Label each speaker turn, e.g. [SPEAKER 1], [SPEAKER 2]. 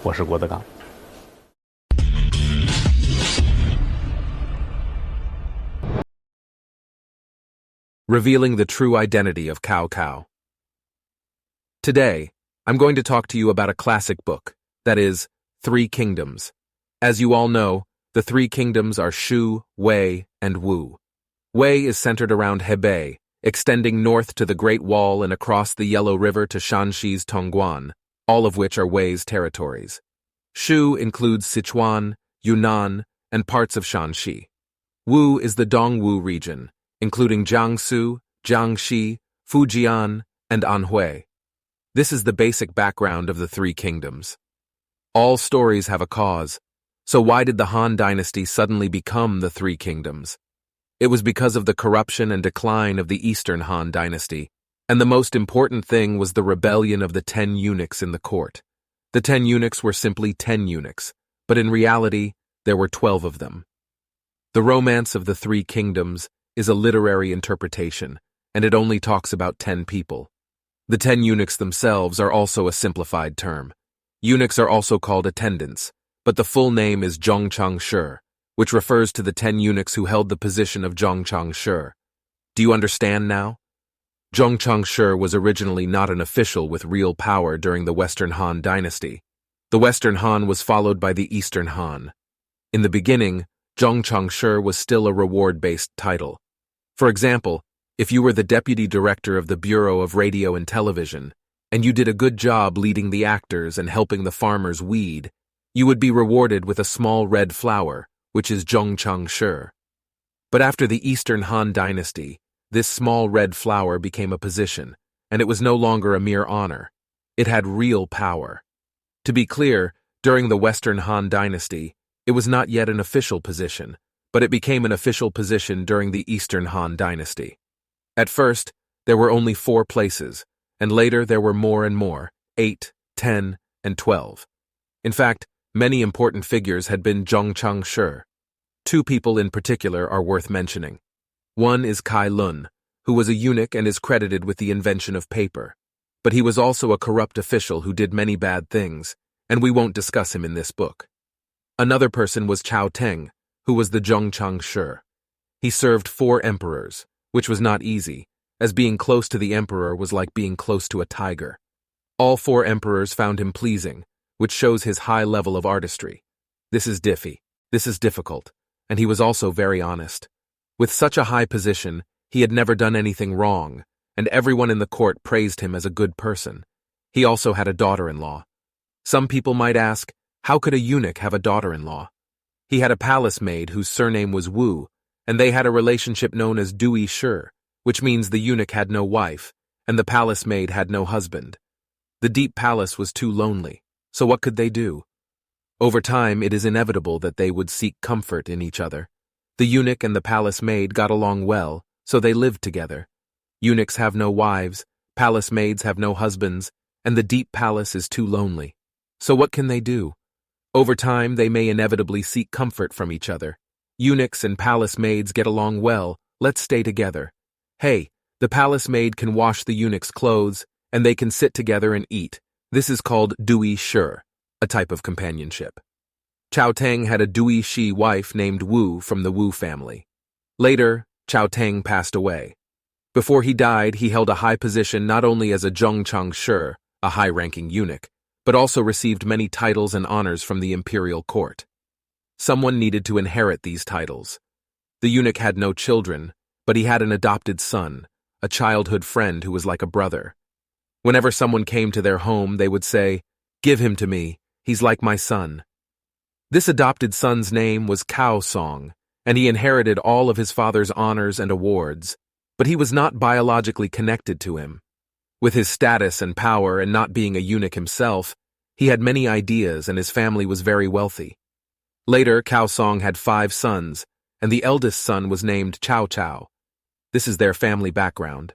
[SPEAKER 1] 我是郭德纲。
[SPEAKER 2] Revealing the true identity of Cao Cao. Today, I'm going to talk to you about a classic book, that is, Three Kingdoms. As you all know, the Three Kingdoms are Shu, Wei, and Wu. Wei is centered around Hebei, extending north to the Great Wall and across the Yellow River to Shaanxi's Tongguan, all of which are Wei's territories. Shu includes Sichuan, Yunnan, and parts of Shaanxi. Wu is the Dongwu region, including Jiangsu, Jiangxi, Fujian, and Anhui. This is the basic background of the Three Kingdoms. All stories have a cause, so why did the Han Dynasty suddenly become the Three Kingdoms? It was because of the corruption and decline of the Eastern Han Dynasty, and the most important thing was the rebellion of the 10 eunuchs in the court. The 10 eunuchs were simply 10 eunuchs, but in reality, there were 12 of them. The romance of the Three Kingdoms is a literary interpretation, and it only talks about 10 people. The 10 eunuchs themselves are also a simplified term. Eunuchs are also called attendants, but the full name is Zhongchang Shi, which refers to the 10 eunuchs who held the position of Zhongchang Shi. Do you understand now? Zhongchang Shi was originally not an official with real power during the Western Han Dynasty. The Western Han was followed by the Eastern Han. In the beginning, Zhongchang Shi was still a reward-based title. For example, if you were the deputy director of the Bureau of Radio and Television, and you did a good job leading the actors and helping the farmers weed, you would be rewarded with a small red flower, which is Zhongchang Shi. But after the Eastern Han Dynasty, this small red flower became a position, and it was no longer a mere honor. It had real power. To be clear, during the Western Han Dynasty, it was not yet an official position, but it became an official position during the Eastern Han Dynasty. At first, there were only 4 places, and later there were more and more, 8, 10, and 12. In fact, many important figures had been Zhongchang Shi. 2 people in particular are worth mentioning. One is Kai Lun, who was a eunuch and is credited with the invention of paper. But he was also a corrupt official who did many bad things, and we won't discuss him in this book. Another person was Chao Teng, who was the Zhongchang Shi. He served 4 emperors, which was not easy, as being close to the emperor was like being close to a tiger. All 4 emperors found him pleasing, which shows his high level of artistry. This is difficult, and he was also very honest. With such a high position, he had never done anything wrong, and everyone in the court praised him as a good person. He also had a daughter-in-law. Some people might ask, how could a eunuch have a daughter-in-law? He had a palace maid whose surname was Wu, and they had a relationship known as Dui Shi, which means the eunuch had no wife, and the palace maid had no husband. The deep palace was too lonely, so what could they do? Over time, it is inevitable that they would seek comfort in each other. The eunuch and the palace maid got along well, so they lived together. Eunuchs have no wives, palace maids have no husbands, and the deep palace is too lonely. So what can they do? Over time, they may inevitably seek comfort from each other. Eunuchs and palace maids get along well, let's stay together. Hey, the palace maid can wash the eunuch's clothes, and they can sit together and eat. This is called Dui Shi, a type of companionship. Chao Teng had a Dui Shi wife named Wu from the Wu family. Later, Chao Teng passed away. Before he died, he held a high position not only as a Zhongchang Shi, a high-ranking eunuch, but also received many titles and honors from the imperial court. Someone needed to inherit these titles. The eunuch had no children, but he had an adopted son, a childhood friend who was like a brother. Whenever someone came to their home, they would say, "Give him to me, he's like my son." This adopted son's name was Cao Song, and he inherited all of his father's honors and awards, but he was not biologically connected to him. With his status and power and not being a eunuch himself, he had many ideas and his family was very wealthy. Later, Cao Song had 5 sons, and the eldest son was named Cao Cao. This is their family background.